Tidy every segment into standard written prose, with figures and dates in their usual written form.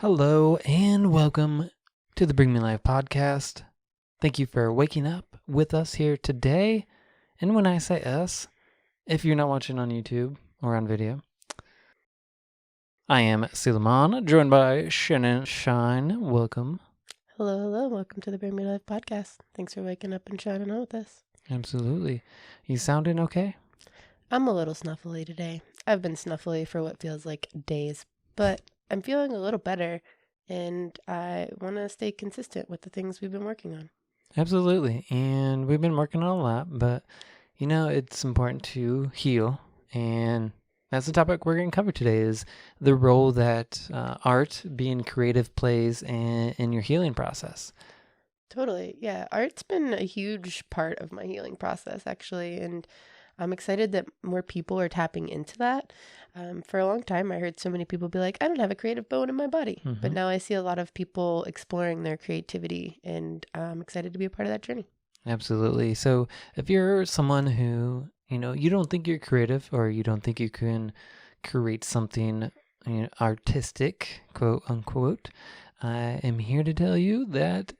Hello and welcome to the Bring Me Life podcast. Thank you for waking up with us here today. And when I say us, if you're not watching on YouTube or on video, I am Selomon, joined by Shannon Shine. Welcome. Hello. Welcome to the Bring Me Life podcast. Thanks for waking up and shining on with us. Absolutely. You sounding okay? I'm a little snuffly today. I've been snuffly for what feels like days, but I'm feeling a little better, and I want to stay consistent with the things we've been working on. Absolutely. And we've been working on a lot, but it's important to heal. And that's the topic we're going to cover today is the role that art, being creative, plays in your healing process. Totally. Yeah. Art's been a huge part of my healing process, actually. And I'm excited that more people are tapping into that. For a long time, I heard so many people be like, I don't have a creative bone in my body. Mm-hmm. But now I see a lot of people exploring their creativity, and I'm excited to be a part of that journey. Absolutely. So if you're someone who, you don't think you're creative or you don't think you can create something artistic, quote unquote, I am here to tell you that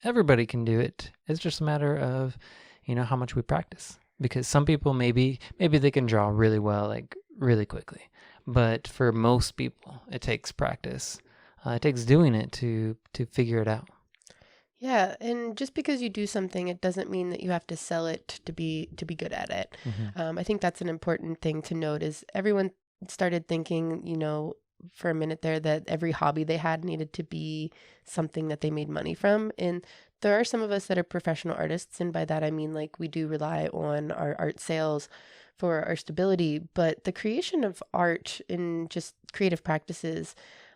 everybody can do it. It's just a matter of, how much we practice. Because some people maybe they can draw really well, like really quickly. But for most people, it takes practice. It takes doing it to figure it out. Yeah, and just because you do something, it doesn't mean that you have to sell it to be good at it. Mm-hmm. I think that's an important thing to note is everyone started thinking, for a minute there that every hobby they had needed to be something that they made money from. And there are some of us that are professional artists, and by that I mean like we do rely on our art sales for our stability, but the creation of art and just creative practices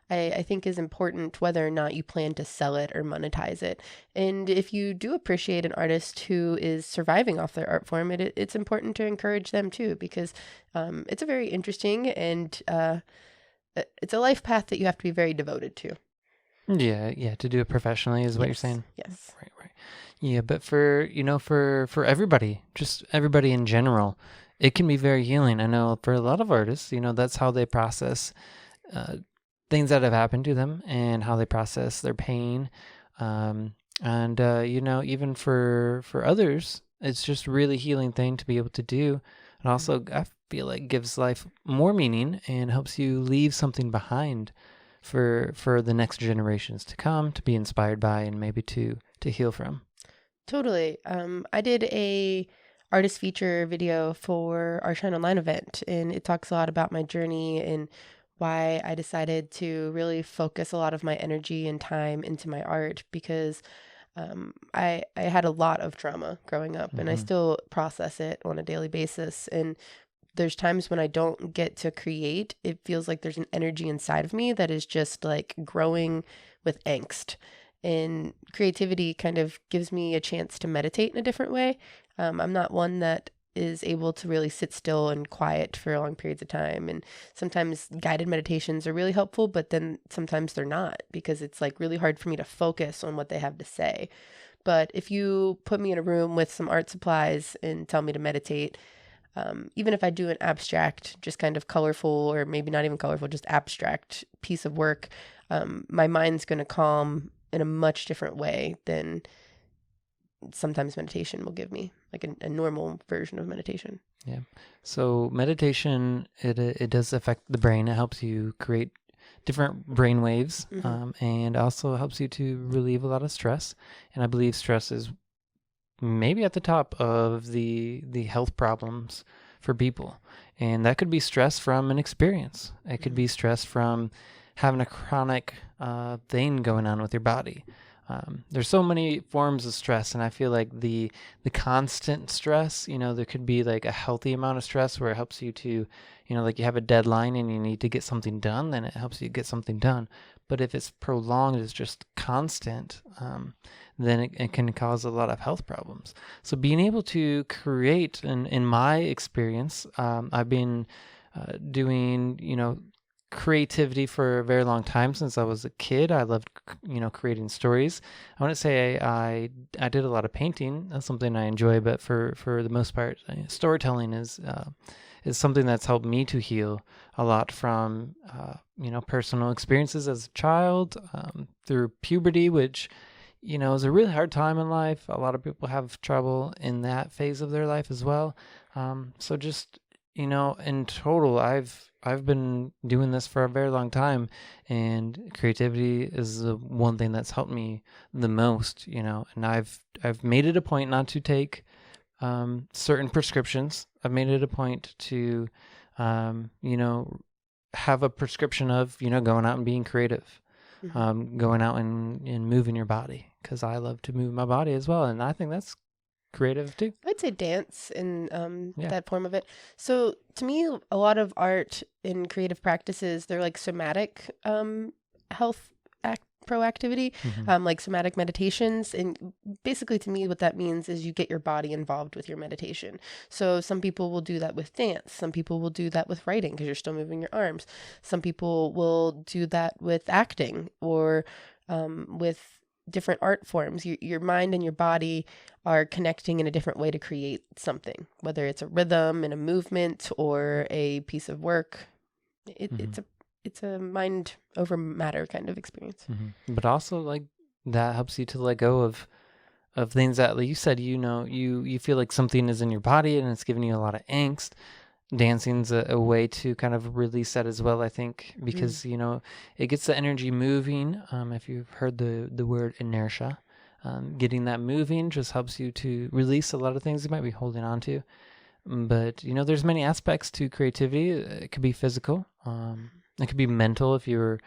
I think is important whether or not you plan to sell it or monetize it. And if you do appreciate an artist who is surviving off their art form, it's important to encourage them too, because it's a very interesting and it's a life path that you have to be very devoted to. Yeah, to do it professionally is what you're saying? Yes. Right. Yeah, but for everybody, just everybody in general, it can be very healing. I know for a lot of artists, that's how they process things that have happened to them and how they process their pain. And even for others, it's just really healing thing to be able to do. And also, I feel like gives life more meaning and helps you leave something behind for the next generations to come, to be inspired by, and maybe to heal from. Totally. I did a artist feature video for our Shine Online event, and it talks a lot about my journey and why I decided to really focus a lot of my energy and time into my art, because I had a lot of trauma growing up, and I still process it on a daily basis. And there's times when I don't get to create, it feels like there's an energy inside of me that is just like growing with angst. And creativity kind of gives me a chance to meditate in a different way. I'm not one that is able to really sit still and quiet for long periods of time. And sometimes guided meditations are really helpful, but then sometimes they're not, because it's like really hard for me to focus on what they have to say. But if you put me in a room with some art supplies and tell me to meditate, even if I do an abstract, just kind of colorful, or maybe not even colorful, just abstract piece of work, my mind's going to calm in a much different way than sometimes meditation will give me, like a normal version of meditation. Yeah. So meditation, it does affect the brain. It helps you create different brain waves, and also helps you to relieve a lot of stress. And I believe stress is maybe at the top of the health problems for people. And that could be stress from an experience. It could be stress from having a chronic thing going on with your body. There's so many forms of stress, and I feel like the constant stress, there could be like a healthy amount of stress where it helps you to, like you have a deadline and you need to get something done, then it helps you get something done. But if it's prolonged, it's just constant, then it can cause a lot of health problems. So being able to create, and in my experience, I've been doing, creativity for a very long time since I was a kid. I loved, creating stories. I wouldn't say I did a lot of painting. That's something I enjoy, but for the most part, storytelling is is something that's helped me to heal a lot from, personal experiences as a child, through puberty, which, is a really hard time in life. A lot of people have trouble in that phase of their life as well. So just, in total, I've been doing this for a very long time, and creativity is the one thing that's helped me the most, and I've made it a point not to take certain prescriptions. I've made it a point to, have a prescription of, going out and being creative, going out and moving your body, because I love to move my body as well. And I think that's creative too. I'd say dance in Yeah. that form of it. So to me, a lot of art and creative practices, they're like somatic health proactivity, like somatic meditations. And basically to me, what that means is you get your body involved with your meditation. So some people will do that with dance. Some people will do that with writing because you're still moving your arms. Some people will do that with acting or with different art forms. Your mind and your body are connecting in a different way to create something, whether it's a rhythm and a movement or a piece of work. It's a mind over matter kind of experience. But also, like, that helps you to let go of things that, like you said, you feel like something is in your body and it's giving you a lot of angst. Dancing's a way to kind of release that as well, I think, because it gets the energy moving. If you've heard the word inertia, getting that moving just helps you to release a lot of things you might be holding on to. But there's many aspects to creativity. It could be physical, it could be mental if you're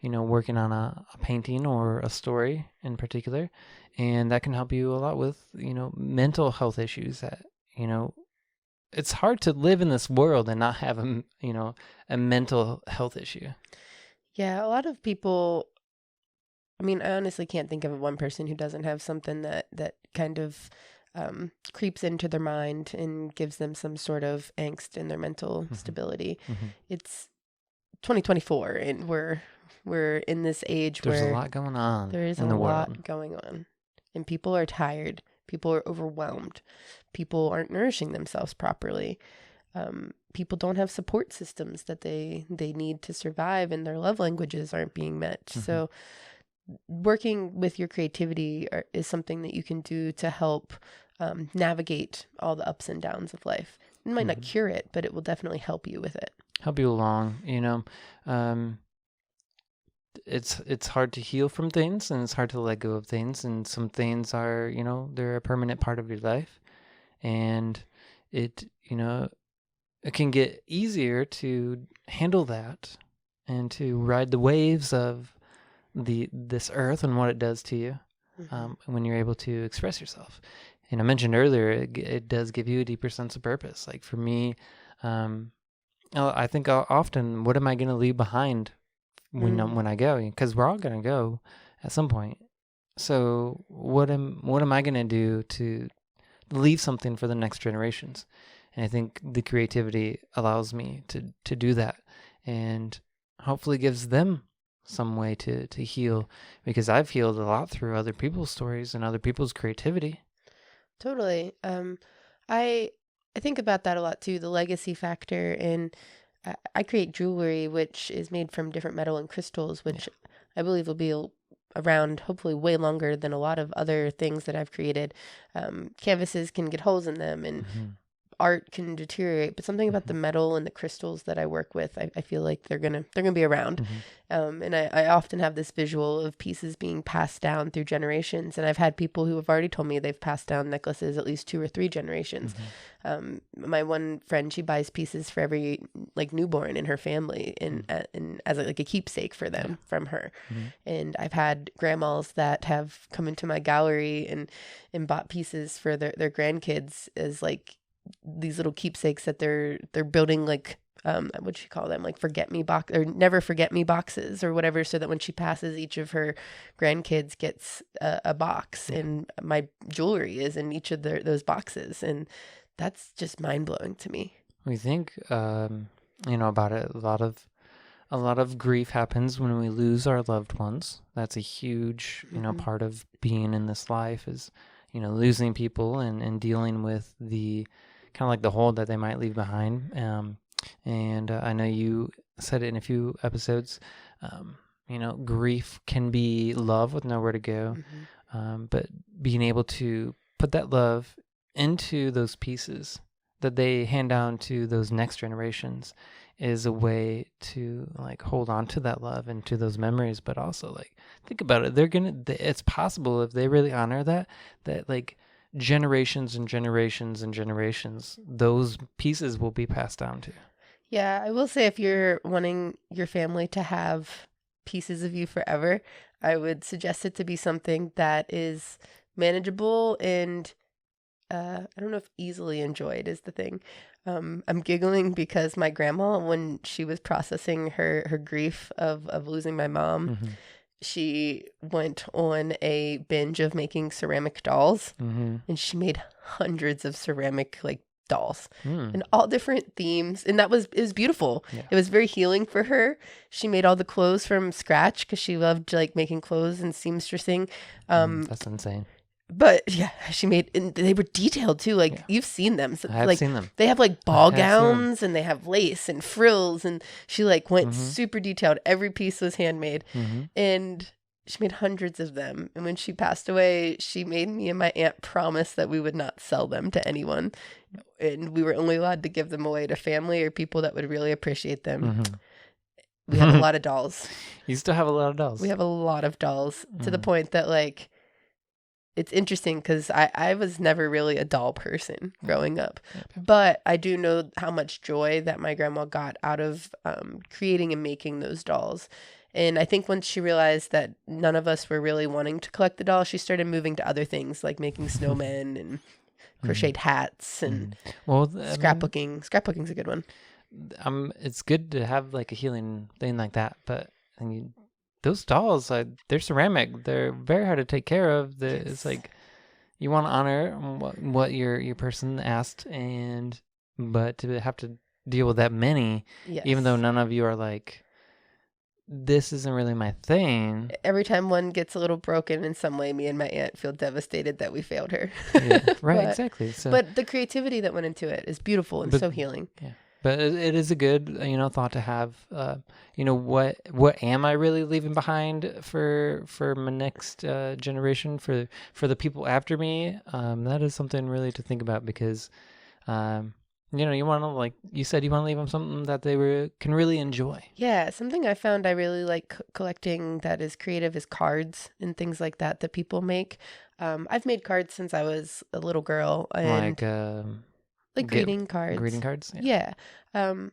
working on a painting or a story in particular, and that can help you a lot with mental health issues that it's hard to live in this world and not have a mental health issue. Yeah, a lot of people, I mean, I honestly can't think of one person who doesn't have something that kind of creeps into their mind and gives them some sort of angst in their mental stability. It's 2024 and we're in this age There's where a lot going on. there is in a the lot world. going on, and people are tired. People are overwhelmed. People aren't nourishing themselves properly. People don't have support systems that they need to survive, and their love languages aren't being met. So working with your creativity is something that you can do to help navigate all the ups and downs of life. It might not cure it, but it will definitely help you with it. Help you along, it's hard to heal from things, and it's hard to let go of things, and some things are, they're a permanent part of your life, and it can get easier to handle that and to ride the waves of this earth and what it does to you, when you're able to express yourself. And I mentioned earlier, it does give you a deeper sense of purpose. Like for me, I think often, what am I going to leave behind when I go? Because we're all going to go at some point. So what am I going to do to leave something for the next generations? And I think the creativity allows me to do that, and hopefully gives them some way to heal, because I've healed a lot through other people's stories and other people's creativity. Totally. I think about that a lot too, the legacy factor. And I create jewelry, which is made from different metal and crystals, which I believe will be around hopefully way longer than a lot of other things that I've created. Canvases can get holes in them, and art can deteriorate, but something about the metal and the crystals that I work with, I feel like they're gonna be around. And I often have this visual of pieces being passed down through generations, and I've had people who have already told me they've passed down necklaces at least 2 or 3 generations. My one friend, she buys pieces for every like newborn in her family, and as like a keepsake for them from her. And I've had grandmas that have come into my gallery and bought pieces for their grandkids as like these little keepsakes that they're building, like what you call them, like forget me box or never forget me boxes or whatever, so that when she passes, each of her grandkids gets a box, and my jewelry is in each of those boxes, and that's just mind-blowing to me. We think about it, a lot of grief happens when we lose our loved ones. That's a huge part of being in this life, is losing people and dealing with the kind of like the hole that they might leave behind. And I know you said it in a few episodes. Grief can be love with nowhere to go. But being able to put that love into those pieces that they hand down to those next generations is a way to like hold on to that love and to those memories. But also like think about it, it's possible if they really honor that like generations and generations and generations, those pieces will be passed down to. Yeah, I will say if you're wanting your family to have pieces of you forever, I would suggest it to be something that is manageable and I don't know if easily enjoyed is the thing. I'm giggling because my grandma, when she was processing her grief of losing my mom, she went on a binge of making ceramic dolls, and she made hundreds of ceramic like dolls and all different themes, and it was beautiful. It was very healing for her. She made all the clothes from scratch because she loved like making clothes and seamstressing. That's insane. But yeah, she made, and they were detailed too. Like you've seen them. So, I have seen them. They have like ball gowns and they have lace and frills, and she like went super detailed. Every piece was handmade, and she made hundreds of them. And when she passed away, she made me and my aunt promise that we would not sell them to anyone, and we were only allowed to give them away to family or people that would really appreciate them. We have a lot of dolls. You still have a lot of dolls. We have a lot of dolls to the point that like. It's interesting because I was never really a doll person growing up, but I do know how much joy that my grandma got out of creating and making those dolls. And I think once she realized that none of us were really wanting to collect the dolls, she started moving to other things like making snowmen and crocheted hats and scrapbooking. Scrapbooking's a good one. It's good to have like a healing thing like that, but those dolls, they're ceramic. They're very hard to take care of. It's like you want to honor what your person asked, but to have to deal with that many, even though none of you are like, this isn't really my thing. Every time one gets a little broken in some way, me and my aunt feel devastated that we failed her. Right, exactly. So, but the creativity that went into it is beautiful and so healing. Yeah. But it is a good, thought to have. What am I really leaving behind for my next generation, for the people after me? That is something really to think about because, you want to, like you said, you want to leave them something that they can really enjoy. Yeah, something I found I really like collecting that is creative is cards and things like that people make. I've made cards since I was a little girl, and like greeting cards. Greeting cards? Yeah. I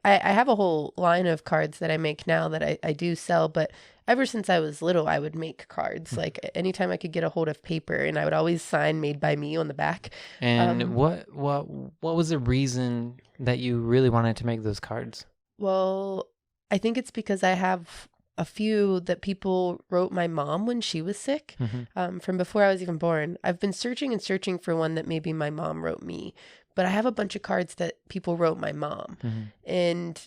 have a whole line of cards that I make now that I do sell, but ever since I was little, I would make cards. Like anytime I could get a hold of paper, and I would always sign made by me on the back. And what was the reason that you really wanted to make those cards? Well, I think it's because I have a few that people wrote my mom when she was sick, from before I was even born. I've been searching and searching for one that maybe my mom wrote me. But I have a bunch of cards that people wrote my mom, and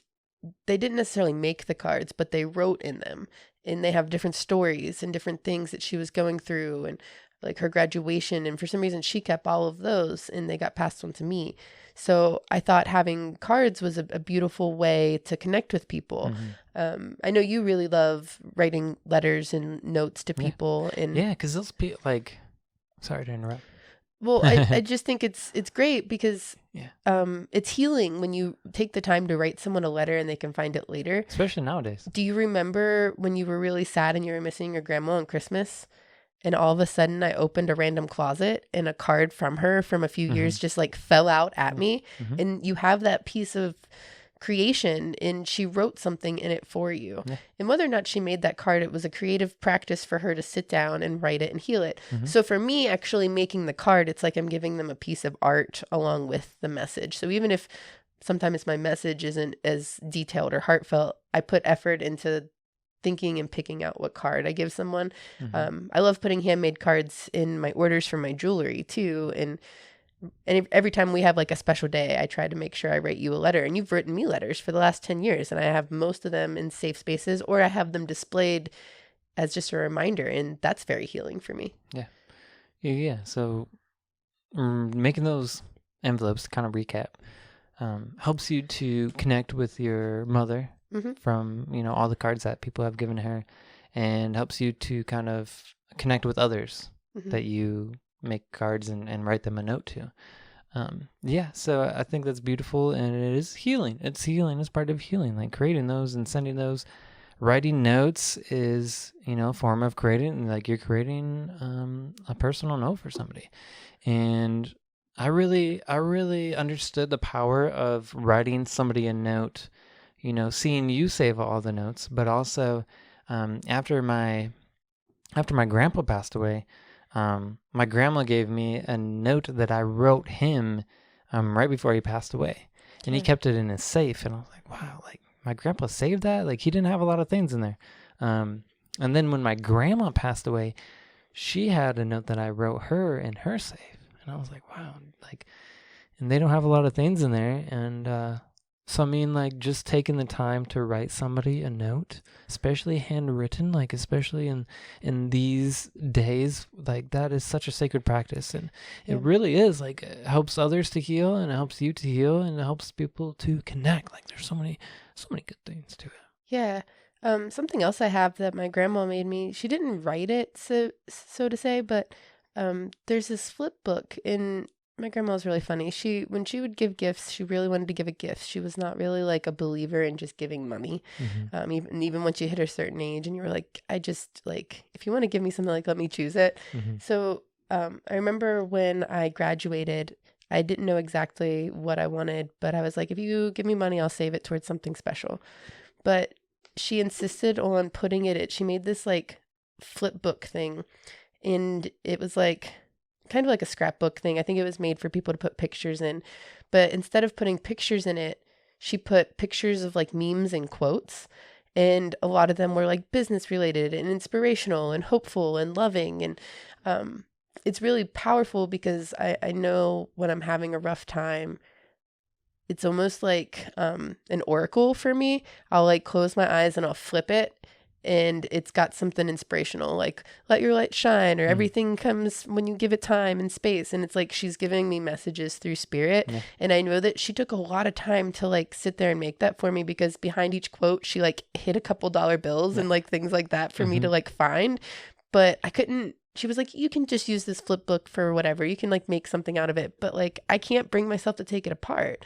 they didn't necessarily make the cards, but they wrote in them, and they have different stories and different things that she was going through and like her graduation. And for some reason she kept all of those and they got passed on to me. So I thought having cards was a beautiful way to connect with people. I know you really love writing letters and notes to people. And because those people sorry to interrupt. Well, I just think it's great because it's healing when you take the time to write someone a letter and they can find it later. Especially nowadays. Do you remember when you were really sad and you were missing your grandma on Christmas? And all of a sudden I opened a random closet and a card from her from a few years just like fell out at me. And you have that piece of creation and she wrote something in it for you. And whether or not she made that card, it was a creative practice for her to sit down and write it and heal it. So for me, actually making the card, it's like I'm giving them a piece of art along with the message. So even if sometimes my message isn't as detailed or heartfelt, I put effort into thinking and picking out what card I give someone. I love putting handmade cards in my orders for my jewelry too. And every time we have like a special day, I try to make sure I write you a letter. And you've written me letters for the last 10 years. And I have most of them in safe spaces, or I have them displayed as just a reminder. And that's very healing for me. Yeah. So making those envelopes to kind of recap. Helps you to connect with your mother from, all the cards that people have given her, and helps you to kind of connect with others that you make cards and write them a note to. So I think that's beautiful, and it is healing. It's healing. It's part of healing, like creating those and sending those. Writing notes is, a form of creating, like you're creating a personal note for somebody. And I really understood the power of writing somebody a note, seeing you save all the notes, but also after my grandpa passed away, my grandma gave me a note that I wrote him right before he passed away. And he kept it in his safe. And I was like, wow, like my grandpa saved that? Like he didn't have a lot of things in there. And then when my grandma passed away, she had a note that I wrote her in her safe. And I was like, wow, like, and they don't have a lot of things in there. And so, I mean, like, just taking the time to write somebody a note, especially handwritten, like, especially in these days, like, that is such a sacred practice. And it really is, like, it helps others to heal, and it helps you to heal, and it helps people to connect. Like, there's so many good things to it. Yeah. Something else I have that my grandma made me, she didn't write it, so to say, but there's this flip book in. My grandma was really funny. When she would give gifts, she really wanted to give a gift. She was not really like a believer in just giving money. Even when she hit a certain age and you were like, I just like, if you want to give me something, like, let me choose it. So I remember when I graduated, I didn't know exactly what I wanted, but I was like, if you give me money, I'll save it towards something special. But she insisted on putting she made this like flip book thing, and it was like kind of like a scrapbook thing. I think it was made for people to put pictures in, but instead of putting pictures in it, she put pictures of like memes and quotes, and a lot of them were like business related and inspirational and hopeful and loving. And it's really powerful because I know when I'm having a rough time, it's almost like an oracle for me. I'll like close my eyes and I'll flip it, and it's got something inspirational, like let your light shine, or everything comes when you give it time and space. And it's like she's giving me messages through spirit. And I know that she took a lot of time to like sit there and make that for me, because behind each quote she like hid a couple dollar bills and like things like that for me to like find. But I couldn't. She was like, you can just use this flip book for whatever, you can like make something out of it, but like I can't bring myself to take it apart.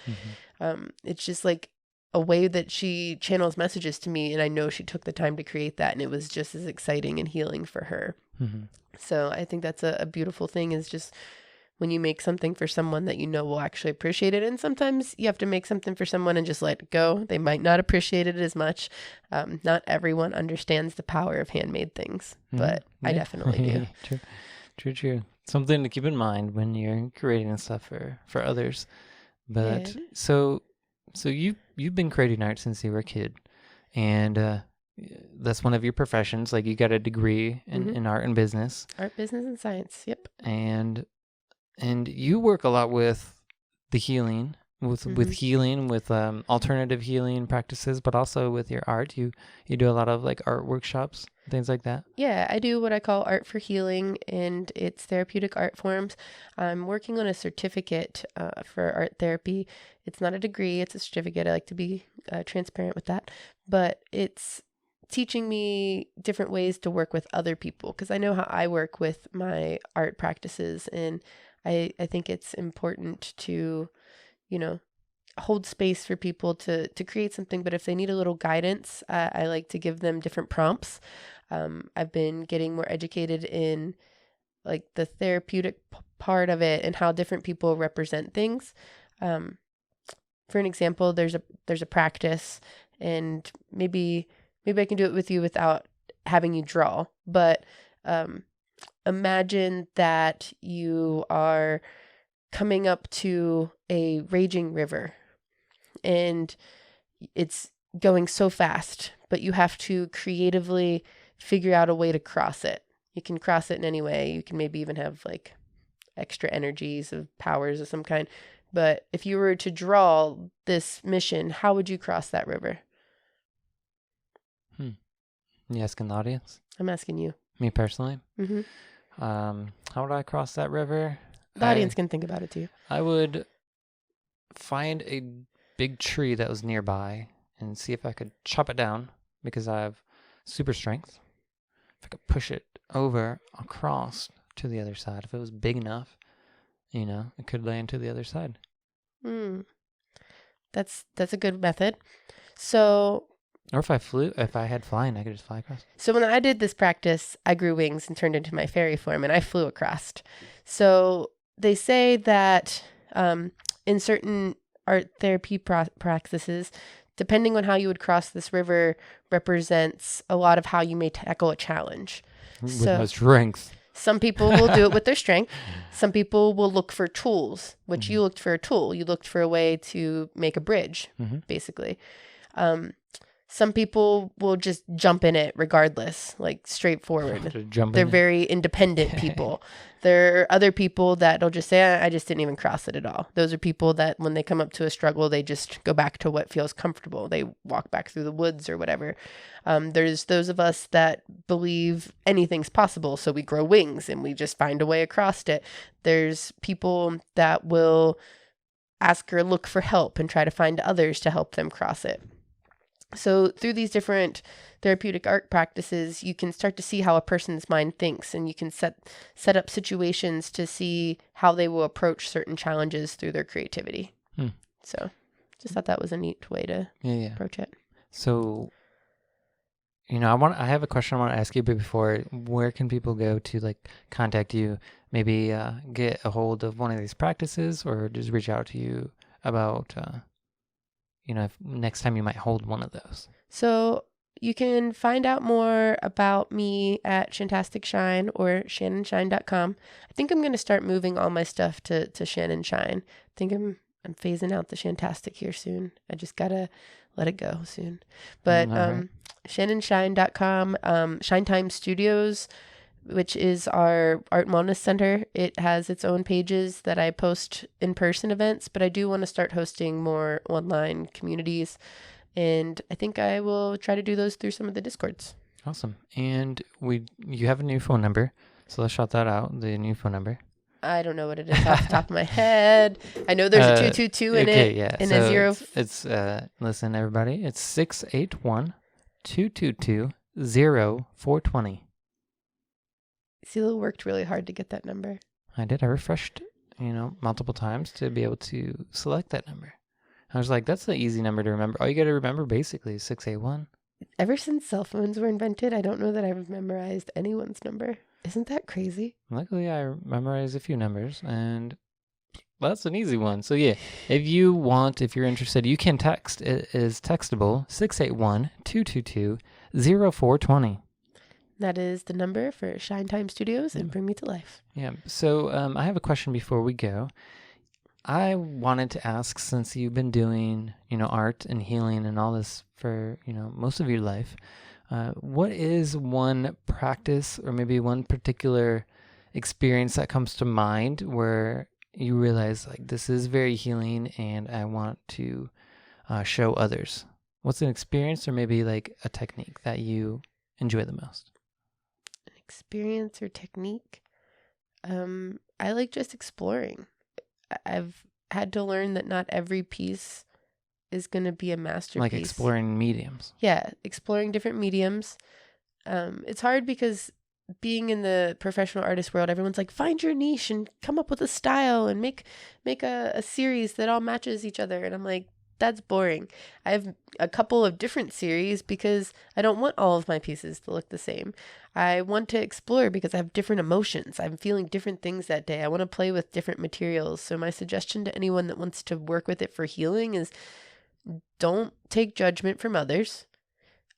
It's just like a way that she channels messages to me, and I know she took the time to create that, and it was just as exciting and healing for her. So I think that's a beautiful thing, is just when you make something for someone that you know will actually appreciate it. And sometimes you have to make something for someone and just let it go. They might not appreciate it as much. Not everyone understands the power of handmade things, but I definitely do. True. Something to keep in mind when you're creating stuff for others. But so you've been creating art since you were a kid, and that's one of your professions. Like you got a degree in art and business. Art, business, and science. Yep. And you work a lot with the healing, with healing, with alternative healing practices, but also with your art. You do a lot of like art workshops, things like that. Yeah, I do what I call art for healing, and it's therapeutic art forms. I'm working on a certificate for art therapy. It's not a degree, it's a certificate. I like to be transparent with that, but it's teaching me different ways to work with other people, because I know how I work with my art practices, and I think it's important to, hold space for people to create something. But if they need a little guidance, I like to give them different prompts. I've been getting more educated in like the therapeutic part of it and how different people represent things. For an example, there's a practice, and maybe I can do it with you without having you draw, but imagine that you are coming up to a raging river, and it's going so fast, but you have to creatively figure out a way to cross it. You can cross it in any way. You can maybe even have like extra energies of powers of some kind. But if you were to draw this mission, how would you cross that river? You asking the audience? I'm asking you. Me personally? Mm-hmm. How would I cross that river? The audience can think about it too. I would find a big tree that was nearby and see if I could chop it down because I have super strength. If I could push it over across to the other side, if it was big enough, it could land to the other side. Mm. That's a good method. So, Or if I had flying, I could just fly across. so when I did this practice, I grew wings and turned into my fairy form, and I flew across. So they say that in certain art therapy practices, depending on how you would cross this river, represents a lot of how you may tackle a challenge. With no strength. Some people will do it with their strength. Some people will look for tools, which you looked for a tool. You looked for a way to make a bridge, basically. Some people will just jump in it regardless, like straightforward. They're very independent people. There are other people that'll just say, I just didn't even cross it at all. Those are people that when they come up to a struggle, they just go back to what feels comfortable. They walk back through the woods or whatever. There's those of us that believe anything's possible. So we grow wings and we just find a way across it. There's people that will ask or look for help and try to find others to help them cross it. So through these different therapeutic art practices, you can start to see how a person's mind thinks, and you can set up situations to see how they will approach certain challenges through their creativity. So just thought that was a neat way to approach it. So, I have a question I want to ask you, but before, where can people go to contact you, maybe get a hold of one of these practices, or just reach out to you about if next time you might hold one of those? So you can find out more about me at Shantastic Shine or shannonshine.com. I think I'm going to start moving all my stuff to Shannon Shine. I think I'm phasing out the Shantastic here soon. I just got to let it go soon. But shannonshine.com, Shine Time Studios, which is our art and wellness center. It has its own pages that I post in-person events, but I do want to start hosting more online communities, and I think I will try to do those through some of the Discords. Awesome. And you have a new phone number, so let's shout that out, the new phone number. I don't know what it is off the top of my head. I know there's a 222 in it, and a 0. It's listen, everybody, it's 681-222-0420. Sila worked really hard to get that number. I did. I refreshed, multiple times to be able to select that number. I was like, that's the easy number to remember. All you got to remember basically is 681. Ever since cell phones were invented, I don't know that I've memorized anyone's number. Isn't that crazy? Luckily, I memorized a few numbers, and that's an easy one. So yeah, if you're interested, you can text. It is textable, 681-222-0420. That is the number for Shine Time Studios and Bring Me to Life. Yeah. So I have a question before we go. I wanted to ask, since you've been doing, art and healing and all this for, most of your life, what is one practice or maybe one particular experience that comes to mind where you realize this is very healing and I want to show others? What's an experience or maybe a technique that you enjoy the most? Experience or technique? I like just exploring. I've had to learn that not every piece is going to be a masterpiece. Like exploring mediums. Yeah, exploring different mediums. It's hard because being in the professional artist world, everyone's like, find your niche and come up with a style and make a series that all matches each other. And I'm like, that's boring. I have a couple of different series because I don't want all of my pieces to look the same. I want to explore because I have different emotions. I'm feeling different things that day. I want to play with different materials. So my suggestion to anyone that wants to work with it for healing is don't take judgment from others.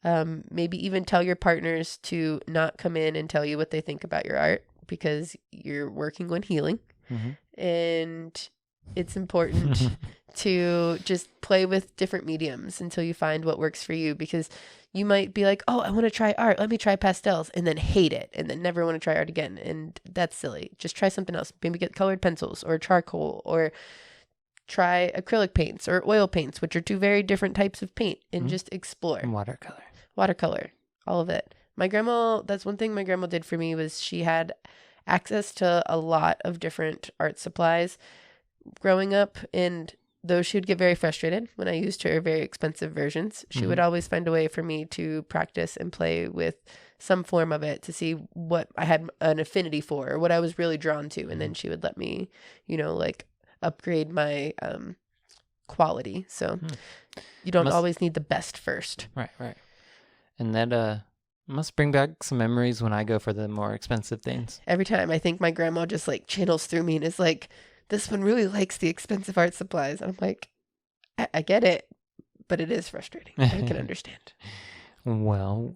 Maybe even tell your partners to not come in and tell you what they think about your art because you're working on healing. And it's important to just play with different mediums until you find what works for you, because you might be like, oh, I want to try art. Let me try pastels, and then hate it and then never want to try art again. And that's silly. Just try something else. Maybe get colored pencils or charcoal, or try acrylic paints or oil paints, which are two very different types of paint, and just explore. And Watercolor, all of it. My grandma, that's one thing my grandma did for me, was she had access to a lot of different art supplies growing up, and though she would get very frustrated when I used her very expensive versions, she would always find a way for me to practice and play with some form of it to see what I had an affinity for or what I was really drawn to. And then she would let me, like upgrade my quality. So you don't always need the best first. Right. And that must bring back some memories when I go for the more expensive things. Every time I think my grandma just like channels through me and is like, this one really likes the expensive art supplies. And I'm like, I get it, but it is frustrating. I can understand. Well,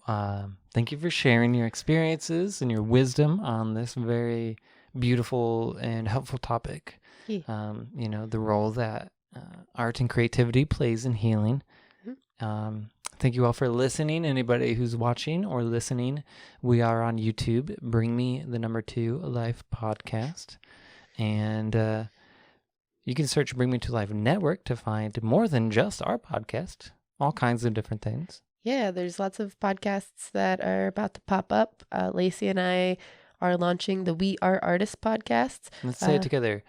thank you for sharing your experiences and your wisdom on this very beautiful and helpful topic. Yeah. The role that art and creativity plays in healing. Thank you all for listening. Anybody who's watching or listening, we are on YouTube. Bring Me the Number 2 Life podcast. And you can search Bring Me to Life Network to find more than just our podcast, all kinds of different things. Yeah, there's lots of podcasts that are about to pop up. Lacey and I are launching the We Are Artists podcast. Let's say it together.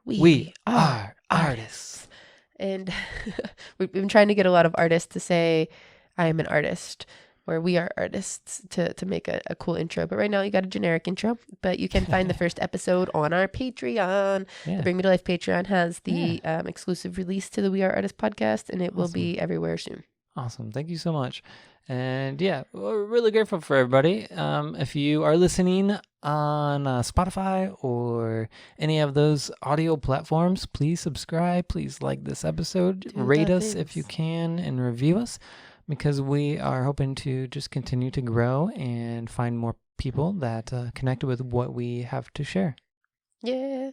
We are artists. And we've been trying to get a lot of artists to say, I am an artist, or we are artists to make a cool intro. But right now you got a generic intro, but you can find the first episode on our Patreon. Yeah. The Bring Me to Life Patreon has the exclusive release to the We Are Artists podcast, and it will be everywhere soon. Awesome. Thank you so much. And yeah, we're really grateful for everybody. If you are listening on Spotify or any of those audio platforms, please subscribe. Please like this episode. Rate us if you can and review us, because we are hoping to just continue to grow and find more people that connect with what we have to share. Yeah.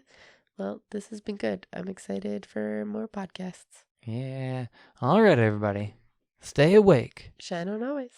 Well, this has been good. I'm excited for more podcasts. Yeah. All right, everybody. Stay awake. Shine on always.